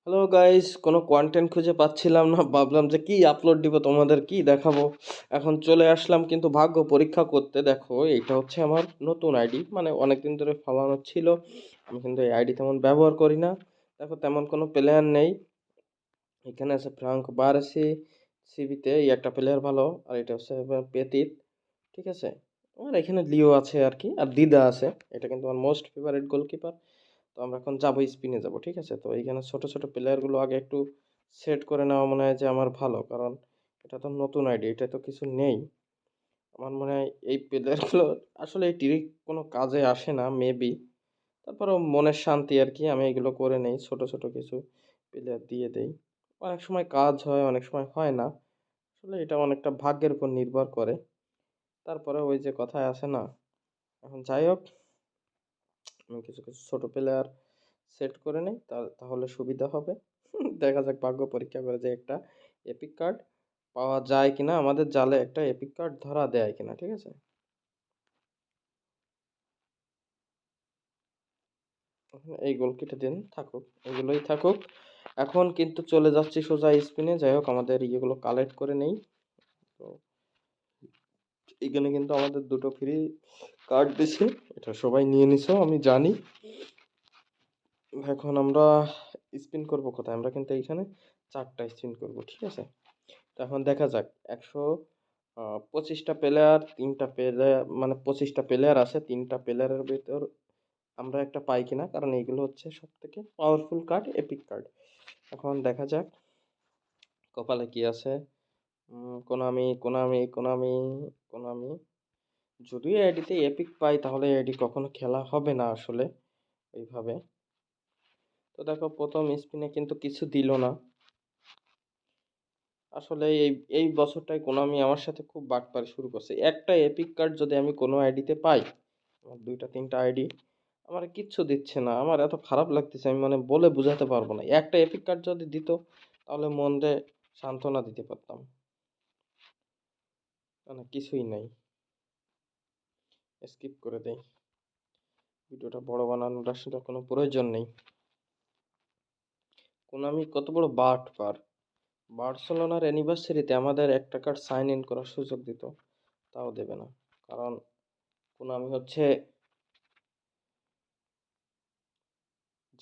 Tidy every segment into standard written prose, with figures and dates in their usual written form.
Hello guys, কোনো content খুঁজে পাচ্ছিলাম না, ভাবলাম যে কি আপলোড দিব, তোমাদের কি দেখাবো। এখন চলে আসলাম কিন্তু ভাগ্য পরীক্ষা করতে। দেখো, এটা হচ্ছে আমার নতুন আইডি, মানে অনেকদিন ধরে ফলানো ছিল। আমি কিন্তু এই আইডি তেমন ব্যবহার করি না। দেখো, তেমন কোনো প্লেয়ার নেই। এখানে আছে ফ্রাঙ্ক বারসি, সিবিতে এই একটা প্লেয়ার ভালো, আর এটা হচ্ছে পেতিত। ঠিক আছে, আর এখানে লিও আছে আর কি, আর দিদা আছে। এটা কিন্তু আমার মোস্ট ফেভারিট গোলকিপার। তো আমরা এখন যাবো, স্পিনে যাব। ঠিক আছে, তো এইখানে ছোট ছোট প্লেয়ারগুলো আগে একটু সেট করে নেওয়া মনে হয় যে আমার ভালো, কারণ এটা তো নতুন আইডি, এটা তো কিছু নেই। আমার মনে হয় এই প্লেয়ারগুলো আসলে এই টিভি কোনো কাজে আসে না মেবি। তারপরেও মনের শান্তি আর কি, আমি এগুলো করে নেই, ছোট ছোট কিছু প্লেয়ার দিয়ে দেই। অনেক সময় কাজ হয়, অনেক সময় হয় না। আসলে এটা অনেকটা ভাগ্যের উপর নির্ভর করে। তারপরে ওই যে কথায় আছে না, এখন যাই হোক, আমি কিছু কিছু ছোট প্লেয়ার সেট করে নেই, তাহলে সুবিধা হবে। দেখা যাক ভাগ্য পরীক্ষা করে যে একটা এপিক কার্ড পাওয়া যায় কিনা, আমাদের জালে একটা এপিক কার্ড ধরা দেয় কিনা। ঠিক আছে, এখন এই গোলকিটা দিন থাকুক, এগুলোই থাকুক। এখন কিন্তু চলে যাচ্ছি সোজা স্পিনে। যাই হোক, আমাদের ইয়েগুলো কালেক্ট করে নেই। তো এখানে কিন্তু আমাদের দুটো ফ্রি কার্ড দিছে, এটা সবাই নিয়ে নিছো আমি জানি। এখন আমরা স্পিন করব কোথায়, আমরা কিন্তু এইখানে চারটা স্পিন করব। ঠিক আছে, তো এখন দেখা যাক। 125টা প্লেয়ার, 3টা প্লেয়ার, মানে 25টা প্লেয়ার আছে, 3টা প্লেয়ারের ভিতর আমরা একটা পাই কিনা, কারণ এইগুলো হচ্ছে সব থেকে পাওয়ারফুল কার্ড, এপিক কার্ড। এখন দেখা যাক কপালে কি আছে। কোনামি কোনামি কোনামি কোনামি, যদি আইডিতে এপিক পাই তাহলে আইডি কখনো খেলা হবে না আসলে এইভাবে। তো দেখো, প্রথম স্পিনে কিন্তু কিছু দিল না। আসলে এই এই বছরটায় কোনামি আমার সাথে খুব বাটপারি শুরু করছে। একটা এপিক কার্ড যদি আমি কোনো আইডিতে পাই, আমার 2টা 3টা আইডি, আমার কিচ্ছু দিচ্ছে না। আমার এত খারাপ লাগতেছে, আমি মানে বলে বোঝাতে পারবো না। একটা এপিক কার্ড যদি দিত তাহলে মনে সান্ত্বনা দিতে পারতাম, মানে কিছুই নাই। স্কিপ করে দেই, ভিডিওটা বড় বানানোর আসলে কোনো প্রয়োজন নেই। কোনামি কত বড় বাট পার, বার্সেলোনার অ্যানিভার্সারিতে আমাদের একটা কার্ড সাইন ইন করার সুযোগ দিত, তাও দেবে না। কারণ কোনামি হচ্ছে,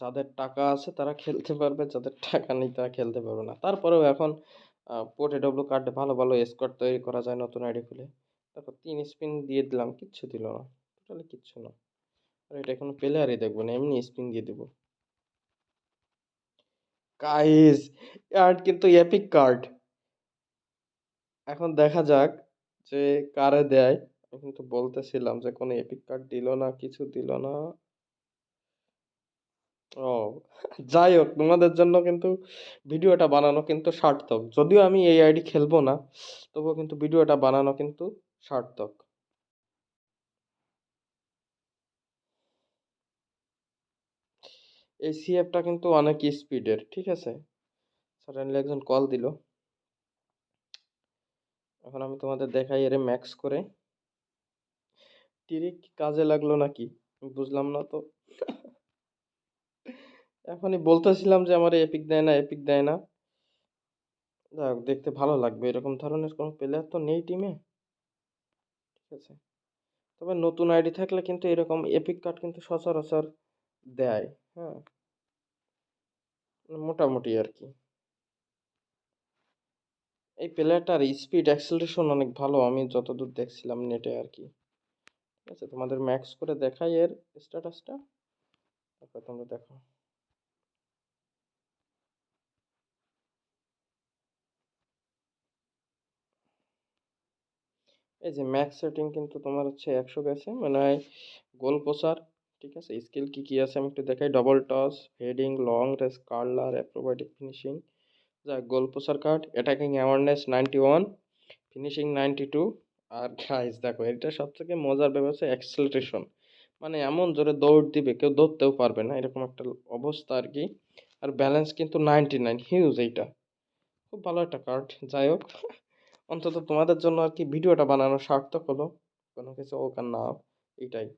যাদের টাকা আছে তারা খেলতে পারবে, যাদের টাকা নেই তারা খেলতে পারবে না। তারপরেও এখন পোর্টেডব্লিউ কার্ডে ভালো ভালো স্কোয়াড তৈরি করা যায় নতুন আইডি খুলে। তারপর 3 স্পিন দিয়ে দিলাম, কিচ্ছু দিল না, টোটালি কিচ্ছু না। আর এটা কোনো প্লেয়ারই দেখবো না, এমনি স্পিন দিয়ে দেবো। গাইস, কার্ড কিন্তু এপিক কার্ড। এখন দেখা যাক যে কারে দেয়। আমি কিন্তু বলতেছিলাম যে কোনো এপিক কার্ড দিল না, কিছু দিল না। ও, যাই হোক, তোমাদের জন্য কিন্তু ভিডিওটা বানানো কিন্তু সার্থক। যদিও আমি এই আইডি খেলবো না, তবুও কিন্তু ভিডিওটা বানানো কিন্তু সার্থক। এই সিএফটা কিন্তু অনেক স্পিডের। ঠিক আছে, সাডেনলি একজন কল দিল। এখন আমি তোমাদের দেখাই এর ম্যাক্স করে। টিরিক কাজে লাগলো নাকি আমি বুঝলাম না তো। এখনই বলতেছিলাম যে আমার এপিক দেয় না, এপিক দেয় না। যাই হোক, দেখতে ভালো লাগবে, এরকম ধরনের কোনো প্লেয়ার তো নেই টিমে। ঠিক আছে, তবে নতুন আইডি থাকলে কিন্তু এরকম এপিক কার্ড কিন্তু সচরাচর দেয়। হ্যাঁ, মোটামুটি আর কি। এই প্লেয়ারটার স্পিড অ্যাক্সেলারেশন অনেক ভালো, আমি যতদূর দেখছিলাম নেটে আর কি। ঠিক আছে, তোমাদের ম্যাক্স করে দেখাই এর স্ট্যাটাসটা, তারপর তোমরা দেখো। এই যে ম্যাক্স সেটিং কিন্তু তোমার হচ্ছে 100 গেছে মনে হয়। গোল পোসার, ঠিক আছে, স্কিল কি কি আছে আমি একটু দেখাই। Double touch, heading, long range, curler, acrobatic finishing. যাক, goal poacher card, attacking awareness 91, finishing 92। আর গাইস দেখো, এটা সবথেকে মজার ব্যাপার হচ্ছে অ্যাক্সেলারেশন, মানে এমন জোরে দৌড় দিবে কেউ দৌড়তেও পারবে না, এরকম একটা অবস্থা আর কি। আর ব্যালেন্স কিন্তু 99, হিউজ এইটা। খুব ভালো একটা কার্ড। যাই হোক, অন্তত তোমাদের জন্য আর কি ভিডিওটা বানানো সার্থক হলো, কোনো কিছু হোক আর না হোক, এইটাই।